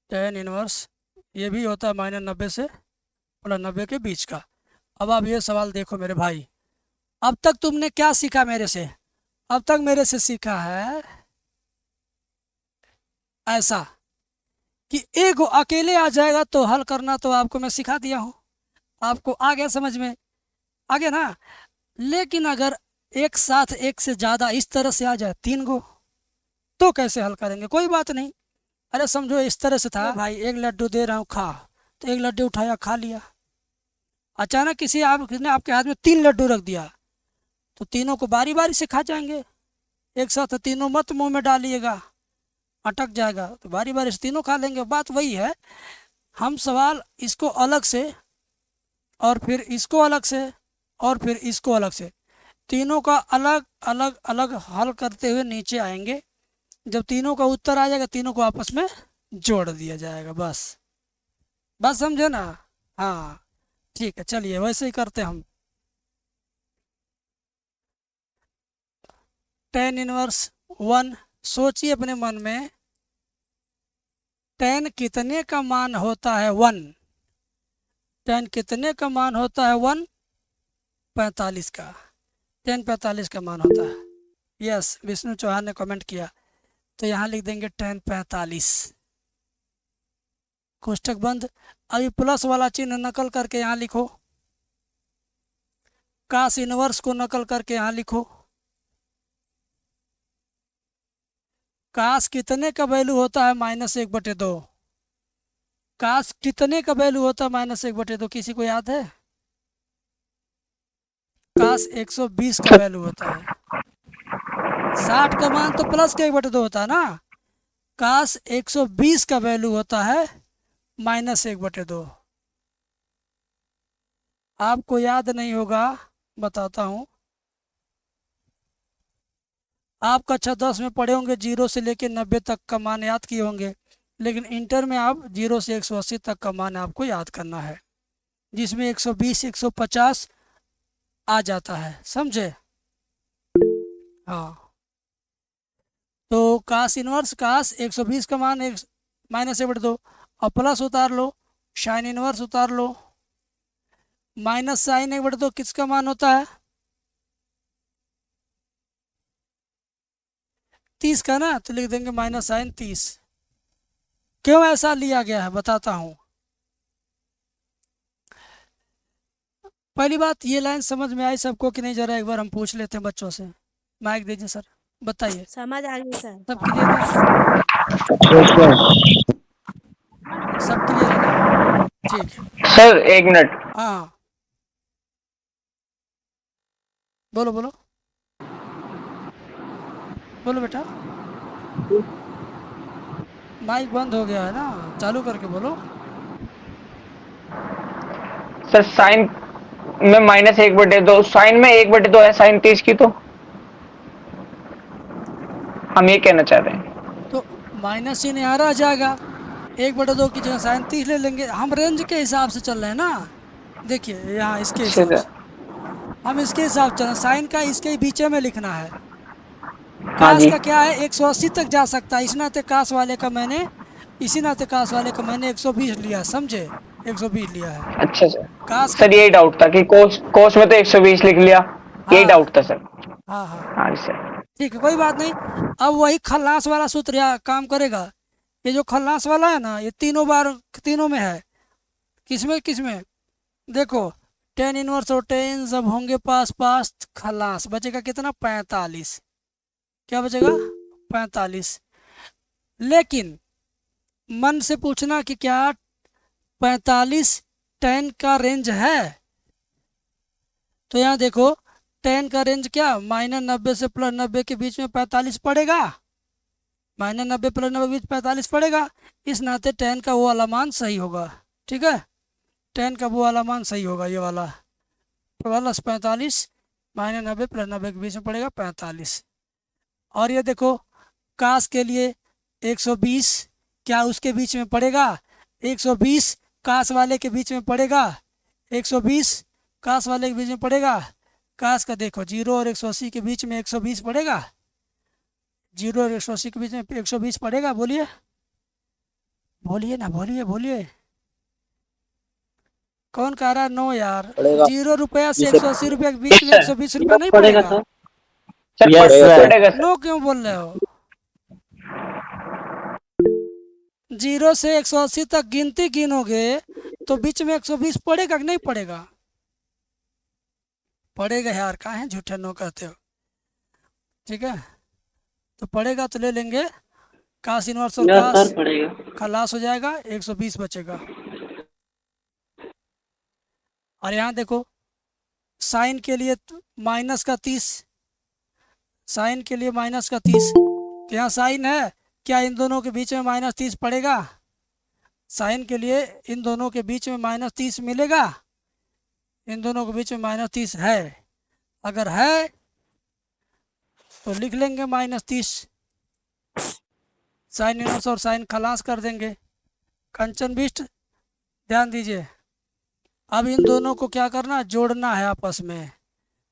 tan इनवर्स, ये भी होता है -90 से +90 के बीच का। अब आप ये सवाल देखो मेरे भाई, अब तक तुमने क्या सीखा मेरे से? अब तक मेरे से सीखा है ऐसा कि एक अकेले आ जाएगा तो हल करना, तो आपको मैं सिखा दिया हूँ, आपको आ गया समझ में, आ गया ना। लेकिन अगर एक साथ एक से ज़्यादा इस तरह से आ जाए 3 गो, तो कैसे हल करेंगे? कोई बात नहीं, अरे समझो इस तरह से था भाई, 1 लड्डू दे रहा हूँ खा, तो एक लड्डू उठाया खा लिया। अचानक किसी ने आपके हाथ में 3 लड्डू रख दिया, तो तीनों को बारी बारी से खा जाएंगे। एक साथ तीनों मत मुंह में डालिएगा, अटक जाएगा, तो बारी बारी से तीनों खा लेंगे। बात वही है, हम सवाल इसको अलग से और फिर इसको अलग से और फिर इसको अलग से, तीनों का अलग अलग अलग हल करते हुए नीचे आएंगे। जब तीनों का उत्तर आ जाएगा, तीनों को आपस में जोड़ दिया जाएगा। बस बस समझे ना? हाँ ठीक है, चलिए वैसे ही करते हम। tan इनवर्स 1, सोचिए अपने मन में tan कितने का मान होता है 1? tan कितने का मान होता है 1? 45 का। tan 45 का मान होता है। यस, विष्णु चौहान ने कमेंट किया, तो यहाँ लिख देंगे tan 45, कोष्टक बंद। अभी प्लस वाला चिन्ह नकल करके यहाँ लिखो, कास इनवर्स को नकल करके यहाँ लिखो। कास कितने का वैल्यू होता है -1/2? कास कितने का वैल्यू होता है -1/2? किसी को याद है? कास 120 का वैल्यू होता है। 60 का मान तो प्लस का 1/2 होता है ना। कास 120 का वैल्यू होता है -1/2। आपको याद नहीं होगा, बताता हूँ। आप कक्षा 10 में पढ़े होंगे, 0 से लेकर 90 तक का मान याद किए होंगे, लेकिन इंटर में आप 0 से 180 तक का मान आपको याद करना है, जिसमें 120 150 आ जाता है, समझे? हाँ, तो कास इनवर्स, कास 120 का मान -1/2 और प्लस उतार लो, साइन इनवर्स उतार लो। माइनस साइन 1/2 किसका मान होता है? 30 का ना, तो लिख देंगे माइनस साइन 30। क्यों ऐसा लिया गया है बताता हूँ। पहली बात, ये लाइन समझ में आई सबको कि नहीं? जरा एक बार हम पूछ लेते हैं बच्चों से। माइक दीजिए सर, बताइए। समझ आ गई सर। सब क्लियर है? सब क्लियर है ना? ठीक है सर 1 मिनट। हाँ, बोलो बोलो बोलो बेटा। माइक बंद हो गया है ना, चालू करके बोलो। सर साइन में -1/2, साइन में 1/2 है साइन 30 की, तो हम ये कहना चाह रहे हैं। तो माइनस चिन्ह यहाँ रह जाएगा, 1/2 की जगह साइन 30 ले लेंगे। हम रेंज के हिसाब से चल रहे हैं ना, देखिए यहाँ इसके हिसाब से हम इसके हिसाब से चल रहे हैं। साइन का इसके बीच में लिखना है। कास का क्या है, 180 तक जा सकता है। इसी नाते कास वाले का मैंने 120 लिया, समझे? 120 लिया है। अच्छा सर, कास सर यही डाउट था कि कोस में तो 120 लिख लिया, यही डाउट था सर। हाँ हाँ हाँ सर, ठीक है, कोई बात नहीं। अब वही खल्लास वाला सूत्र यहाँ काम करेगा। ये जो खल्लास वाला है ना, ये तीनों में है। किसमें देखो, tan इनवर्स और tan जब होंगे पास पास, खल्लास बचेगा कितना? 45। क्या बचेगा? 45। लेकिन मन से पूछना कि क्या 45 tan का रेंज है? तो यहाँ देखो, tan का रेंज क्या, -90 से +90 के बीच में 45 पड़ेगा। -90 +90 के बीच 45 पड़ेगा। इस नाते tan का वो वाला मान सही होगा। ठीक है, tan का वो वाला मान सही होगा, ये वाला +45, -90 +90 के बीच में पड़ेगा 45। और ये देखो, कास के लिए 120 क्या उसके बीच में पड़ेगा? 120 कास वाले के बीच में पड़ेगा। 120 कास वाले के बीच में पड़ेगा। कास का देखो 0 और 180 के बीच में 120 पड़ेगा। 0 और 180 के बीच में 120 पड़ेगा। बोलिए बोलिए ना, बोलिए। कौन कह रहा है नो यार? 0 रुपया से 180 रुपया के बीच में 120 रुपया नहीं पड़ेगा। सर पड़ेगा सर। नो क्यों बोल रहे हो? 0 से 180 तक गिनती गिनोगे तो बीच में 120 पड़ेगा कि नहीं पड़ेगा? पड़ेगा यार, काहे झूठे नो कहते हो? ठीक है, तो पड़ेगा तो ले लेंगे। कास इनवर्स और कास खलास हो जाएगा, 120 बचेगा। और यहाँ देखो साइन के लिए माइनस का 30, साइन के लिए माइनस का 30, तो यहाँ साइन है, क्या इन दोनों के बीच में माइनस 30 पड़ेगा? साइन के लिए इन दोनों के बीच में माइनस 30 मिलेगा? इन दोनों के बीच में माइनस 30 है, अगर है तो लिख लेंगे माइनस 30, साइन इनवर्स और साइन खलास कर देंगे। कंचन बिष्ट ध्यान दीजिए, अब इन दोनों को क्या करना, जोड़ना है आपस में।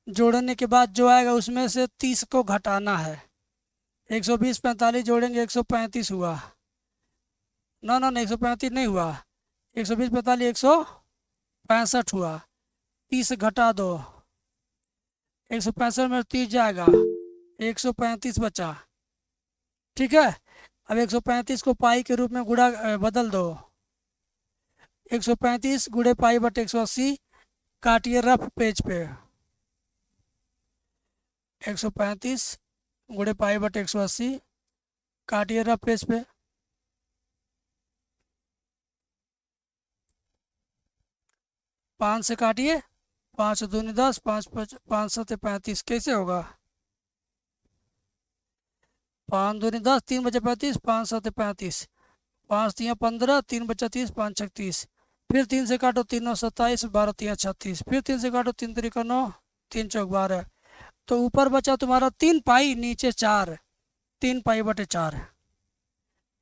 जोड़ने के बाद जो आएगा उसमें से 30 को घटाना है। 120 45 जोड़ेंगे 135 हुआ, ना 135 नहीं हुआ, 120 45 165 हुआ, 30 घटा दो, 165 में 30 जाएगा, 135 बचा। ठीक है, अब 135 को पाई के रूप में गुणा बदल दो, 135 गुणे पाई बटे 180, काटिए रफ पेज पे, 135 गुणे पाई बटे 180, काटिए रफ पेज पे। पाँच से काटिए, 5 दूनी 10, 5 सत्ते 35, कैसे होगा? 5 दूनी 10, 3 बचे 35, 5 सत्ते 35, 5 तियाँ 15, 3 बचा 30, 5 छक 30, फिर 3 से काटो 3 9 27, 12 तियाँ 36, फिर 3 से काटो 3 3 9, 3 चौक 12, तो ऊपर बचा तुम्हारा 3 पाई, नीचे 4, 3 पाई बटे 4,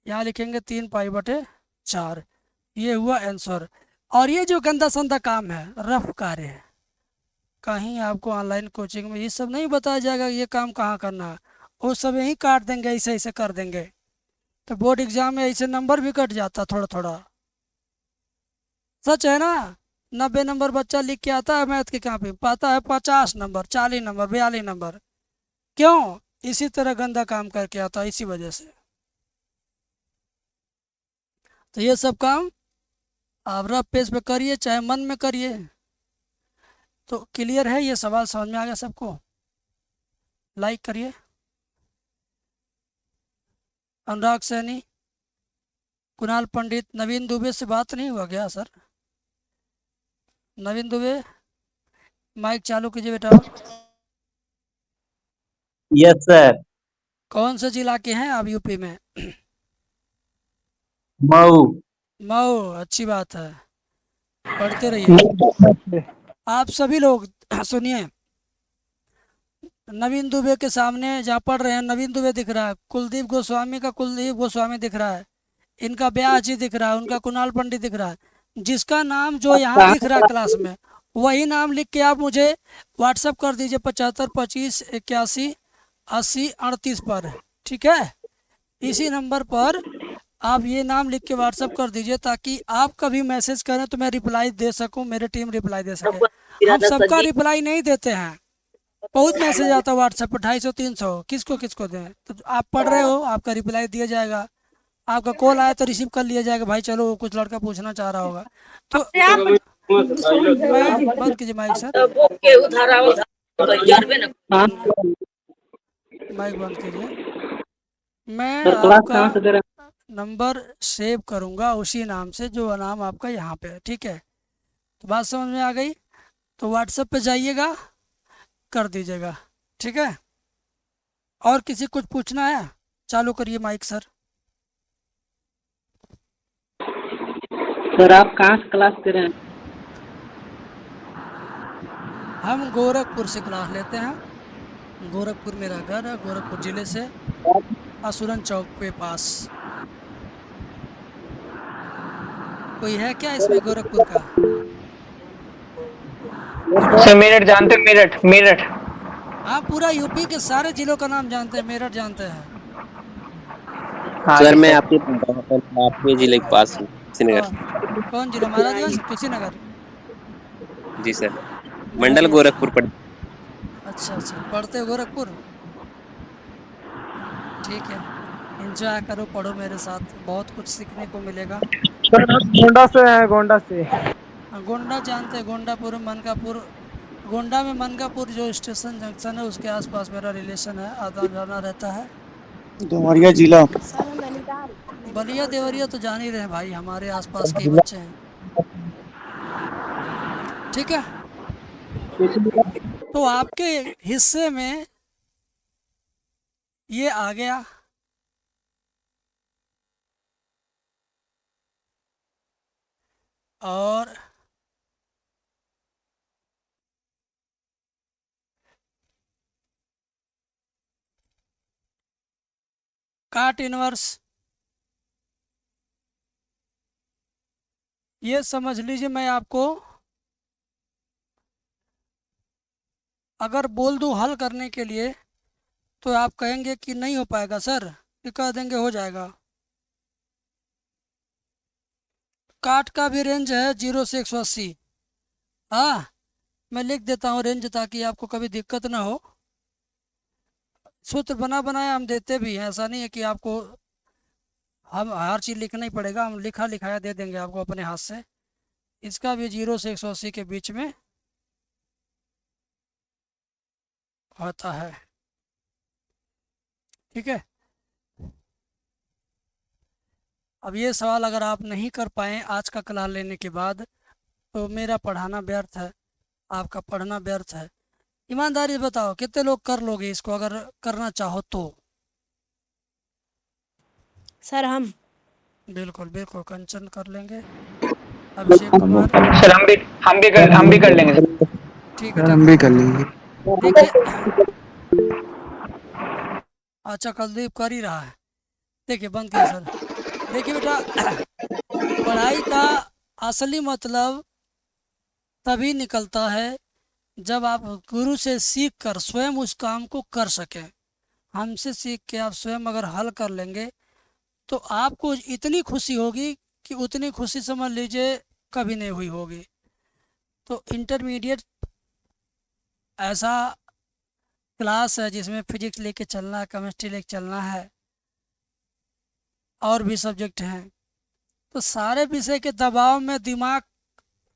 यहाँ लिखेंगे 3 पाई बटे 4, ये हुआ आंसर। और ये जो गंदा संदा काम है, रफ कार्य है, कहीं आपको ऑनलाइन कोचिंग में ये सब नहीं बताया जाएगा ये काम कहाँ करना है, वो सब यहीं काट देंगे, ऐसे ऐसे कर देंगे, तो बोर्ड एग्जाम में ऐसे नंबर भी कट जाता थोड़ा थोड़ा। सच है ना, 90 नंबर बच्चा लिख के आता है मैथ की कॉपी, पाता है 50 नंबर, 40 नंबर, 42 नंबर, क्यों? इसी तरह गंदा काम करके आता है, इसी वजह से। तो ये सब काम आप रफ पेज पे करिए, चाहे मन में करिए। तो क्लियर है, ये सवाल समझ में आ गया सबको? लाइक करिए। अनुराग सैनी, कुणाल पंडित, नवीन दुबे से बात नहीं हुआ क्या सर? नवीन दुबे माइक चालू कीजिए बेटा। Yes sir. कौन से जिला के हैं आप यूपी में? मऊ। मऊ, अच्छी बात है, पढ़ते रहिए। आप सभी लोग सुनिए, नवीन दुबे के सामने जहाँ पढ़ रहे हैं, नवीन दुबे दिख रहा है, कुलदीप गोस्वामी का कुलदीप गोस्वामी दिख रहा है, इनका ब्यास जी दिख रहा है, उनका कुणाल पंडित दिख रहा है। जिसका नाम जो यहाँ दिख रहा है क्लास में, वही नाम लिख के आप मुझे व्हाट्सएप कर दीजिए 75 25 81 80 38 पर। ठीक है, इसी नंबर पर आप ये नाम लिख के व्हाट्सएप कर दीजिए, ताकि आप कभी मैसेज करें तो मैं रिप्लाई दे सकूं, मेरी टीम रिप्लाई दे सके। हम सबका रिप्लाई नहीं देते हैं, बहुत मैसेज आता है व्हाट्सएप पर, 250 300, किसको किसको दें? तो आप पढ़ रहे हो, आपका रिप्लाई दिया जाएगा, आपका कॉल आया तो रिसीव कर लिया जाएगा, भाई चलो कुछ लड़का पूछना चाह रहा होगा तो। बंद कीजिए माइक सर, माइक बंद कीजिए। मैं आपका नंबर सेव करूंगा उसी नाम से जो नाम आपका यहाँ पे है। ठीक है, तो बात समझ में आ गई? तो व्हाट्सएप पे जाइएगा, कर दीजिएगा। ठीक है, और किसी कुछ पूछना है? चालू करिए माइक सर। सर आप कहाँ से क्लास कर रहे हैं? हम गोरखपुर से क्लास लेते हैं, गोरखपुर मेरा घर है, गोरखपुर जिले से, असुरन चौक के पास। कोई है क्या इसमें गोरखपुर का? सर मेरठ जानते, मेरठ मेरठ। हाँ, पूरा यूपी के सारे जिलों का नाम जानते हैं, मेरठ जानते हैं। हाँ सर जी मैं सर। आपके जिले के पास हूँ, कुशीनगर। कौन जिला? महाराजगंज, कुशीनगर? जी सर, मंडल गोरखपुर पड़। अच्छा अच्छा, पढ़ते हो गोरखपुर? ठीक है, एंजॉय करो, पढ़ो मेरे साथ, बहुत कुछ सीखने को मिलेगा। गोंडा से है, गोंडा से। गोंडा जानते हैं, गोंडापुर मनकापुर, गोंडा में मनकापुर जो स्टेशन जंक्शन है उसके आसपास मेरा रिलेशन है, आना जाना रहता है। डुमरिया जिला। बलिया देवरिया तो जान ही रहे हैं भाई, हमारे आसपास के ही बच्चे हैं। ठीक है, तो आपके हिस्से में ये आ गया, और काट इनवर्स, ये समझ लीजिए मैं आपको अगर बोल दूं हल करने के लिए तो आप कहेंगे कि नहीं हो पाएगा सर, ये कह देंगे हो जाएगा। काट का भी रेंज है 0 से 180। हाँ, मैं लिख देता हूँ रेंज ताकि आपको कभी दिक्कत ना हो। सूत्र बना बनाया हम देते भी हैं, ऐसा नहीं है कि आपको हम हर चीज़ लिखना ही पड़ेगा, हम लिखा लिखाया दे देंगे आपको अपने हाथ से। इसका भी 0 से 180 के बीच में होता है, ठीक है। अब ये सवाल अगर आप नहीं कर पाएँ आज का क्लास लेने के बाद तो मेरा पढ़ाना व्यर्थ है, आपका पढ़ना व्यर्थ है। ईमानदारी से बताओ कितने लोग कर लोगे इसको अगर करना चाहो तो? सर हम बिल्कुल बिल्कुल, कंचन कर लेंगे, अभिषेक कुमार, सर हम भी कर लेंगे सर। ठीक है हम भी कर लेंगे। देखिए। अच्छा कुलदीप कर ही रहा है, देखिए बंद किया सर। देखिए बेटा, पढ़ाई का असली मतलब तभी निकलता है जब आप गुरु से सीख कर स्वयं उस काम को कर सकें। हमसे सीख के आप स्वयं अगर हल कर लेंगे तो आपको इतनी खुशी होगी कि उतनी खुशी समझ लीजिए कभी नहीं हुई होगी। तो इंटरमीडिएट ऐसा क्लास है जिसमें फिजिक्स लेके चलना है, केमिस्ट्री लेके चलना है, और भी सब्जेक्ट हैं। तो सारे विषय के दबाव में दिमाग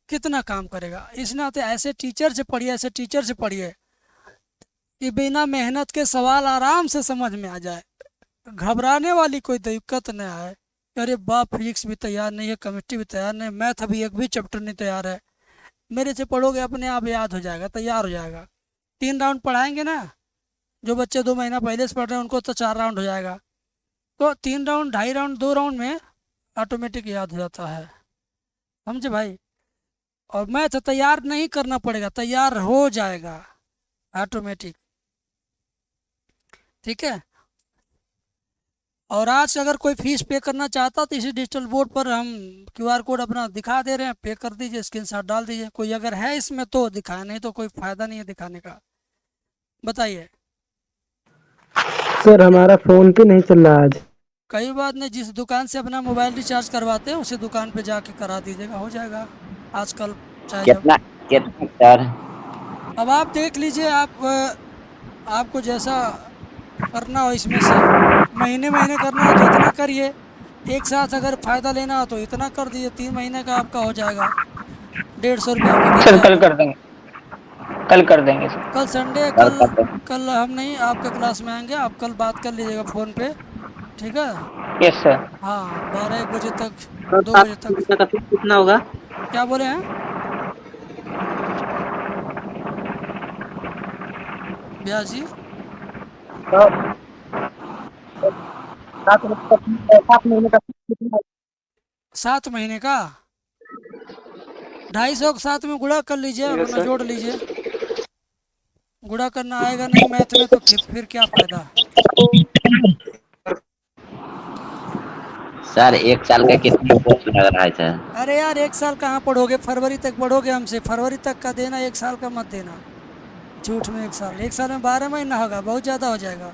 कितना काम करेगा। इस नाते ऐसे टीचर से पढ़िए, ऐसे टीचर से पढ़िए कि बिना मेहनत के सवाल आराम से समझ में आ जाए, घबराने वाली कोई दिक्कत न आए। अरे बाप, फिजिक्स भी तैयार नहीं है, केमिस्ट्री भी तैयार नहीं, मैथ अभी एक भी चैप्टर नहीं तैयार है। मेरे से पढ़ोगे अपने आप याद हो जाएगा, तैयार हो जाएगा। 3 राउंड पढ़ाएंगे ना, जो बच्चे 2 महीना पहले से पढ़ रहे हैं उनको तो 4 राउंड हो जाएगा। तो 3 राउंड, 2.5 राउंड, 2 राउंड में ऑटोमेटिक याद हो जाता है, समझे भाई। और मैथ तैयार नहीं करना पड़ेगा, तैयार हो जाएगा ऑटोमेटिक, ठीक है। और आज अगर कोई फीस पे करना चाहता तो इसी डिजिटल बोर्ड पर हम QR कोड अपना दिखा दे रहे हैं, पे कर दीजिए, स्क्रीनशॉट डाल दीजिए। कोई अगर है इसमें तो दिखाए, नहीं तो कोई फ़ायदा नहीं है दिखाने का। बताइए। सर हमारा फोन पे नहीं चल रहा आज। कई बात नहीं, जिस दुकान से अपना मोबाइल रिचार्ज करवाते हैं उसी दुकान पे जाके करा दीजिएगा, हो जाएगा आजकल चाहे जब। कितना कितना सर? अब आप देख लीजिए, आपको जैसा करना हो इसमें से, महीने महीने करना हो तो इतना करिए, एक साथ अगर फ़ायदा लेना हो तो इतना कर दीजिए। 3 महीने का आपका हो जाएगा, 150 रुपये आपको दिख सर कल जाएगा। कर देंगे, कल कर देंगे सर। कल संडे, कल कल कर देंगे। कल हम नहीं, आपके क्लास में आएंगे, आप कल बात कर लीजिएगा फ़ोन पे, ठीक है। Yes sir. हाँ, 12-1 बजे तक, तो 2 बजे तक। का फीस कितना होगा? क्या बोले हैं भैया जी? 7 महीने का फीस कितना? 7 महीने का 250 के साथ में गुणा कर लीजिए, अपना जोड़ लीजिए। गुणा करना आएगा नहीं मैथ में तो फिर क्या फ़ायदा। सर 1 साल का कितना कोर्स लग रहा है सर? अरे यार 1 साल कहाँ पढ़ोगे, फरवरी तक पढ़ोगे हमसे, फरवरी तक का देना, 1 साल का मत देना। झूठ में 1 साल, 1 साल में 12 महीना होगा, बहुत ज़्यादा हो जाएगा।